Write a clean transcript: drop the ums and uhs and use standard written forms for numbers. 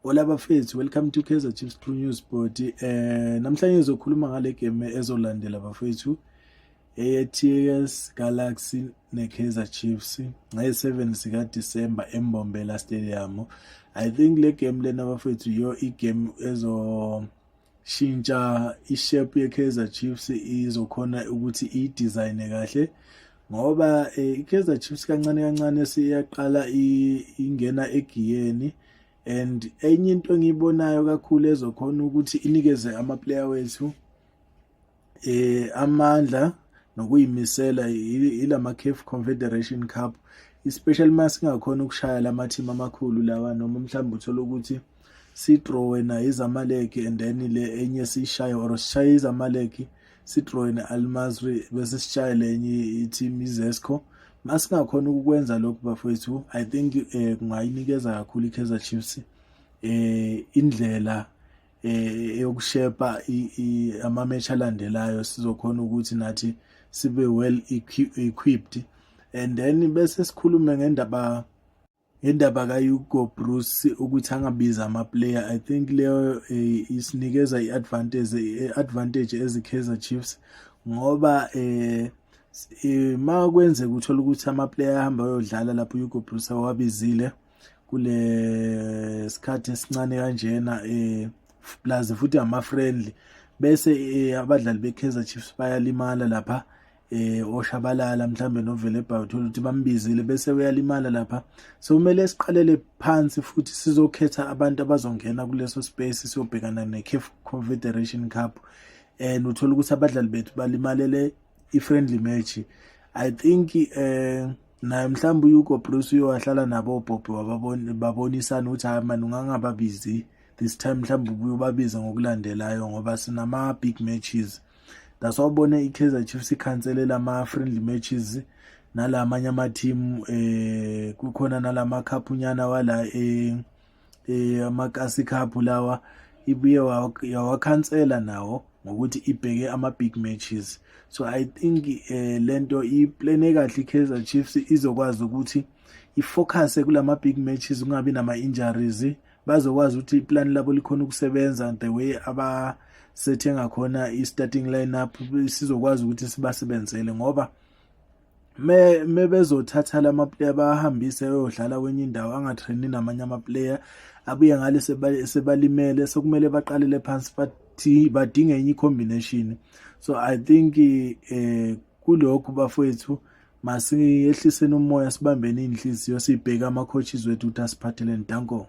Hola bafethu, welcome to Kaizer Chiefs True News Sport. Namhlanje ngizokhuluma ngale game ezolandela bafethu eTS Galaxy neKaizer Chiefs nge-7 sika December eMbombela Stadium. I think le game lena bafethu yo igame ezoshintsha ishape yeKaizer Chiefs izokhona ukuthi i-design kahle ngoba iKaizer Chiefs kancane kancane siyaqala ingena egiyeni. And enye into engiyibonayo kakhulu ezokhona ukuthi inikeze ama-player wethu amandla nokuyimisela ilama CAF Confederation Cup, especially masingakhona ukushaya lama team amakhulu lawa, noma mhlawumbe uthola ukuthi sidrowe na iZamalek and then le enye sishaye or sishaye iZamalek sidrowe na-Al Masry bese sishaye lenye i-team iZesco. Masingakhona ukukwenza lokhu bafethu, I think kungayinikeza kakhulu iKaizer Chiefs indlela yokushepa ama-match alandelayo, sizokhona ukuthi nathi sibe well equipped. And then bese sikhulume ngendaba ka-Hugo Broos ukuthi angabiza ama-player. I think leyo isinikeza i-advantage ezi-Kaizer Chiefs ngoba ma kwenzeka uthola ukuthi ama-player ahamba ayodlala lapho Hugo Broos awabizile kule sikhathi esincane kanjena plus futhi ama-friendly, bese abadlali be-Kaizer Chiefs bayalimala lapha, oShabalala mhlambe noVelebha uthola ukuthi bambizile bese uyalimala lapha. So kumele siqalele phansi futhi sizokhetha abantu abazongena kuleso space siyobhekana ne-CAF Confederation Cup, and uthola ukuthi abadlali bethu balimalele i-friendly match. I think naye mhlawumbe uHugo Broos uyowahlala nabo oBhobhi babonisana ukuthi hayi man ungangababizi this time, mhlawumbe ubuye ubabize ngokulandelayo ngoba sinama big matches. That's why ubone iKaizer Chiefs ikhanselela ama-friendly matches nalamanye ama-team, kukhona nalama cup unyana wala amakasi cup lawa ibuye yawakhansela nawo ngokuthi ibheke ama-big matches. So I think lento iplane kahle iKaizer Chiefs izokwazi ukuthi ifocus kulama big matches, kungabi nama-injuries, bazokwazi ukuthi iplan labo likhona ukusebenza the way abasethe ngakhona i-starting lineup sizokwazi ukuthi sibasebenzele, ngoba me bezothatha lama-player bahambise ayodlala kwenye indawo angatraini namanye ama-player abuye ngale sebalimele, sokumele baqalele phansi bathi badinge enye i-combination. So I think kulokhu bafowethu masiyehliseni umoya, sibambeni inhliziyo, sibheke ama-coaches wethu ukuthi asiphatheleni. Danko.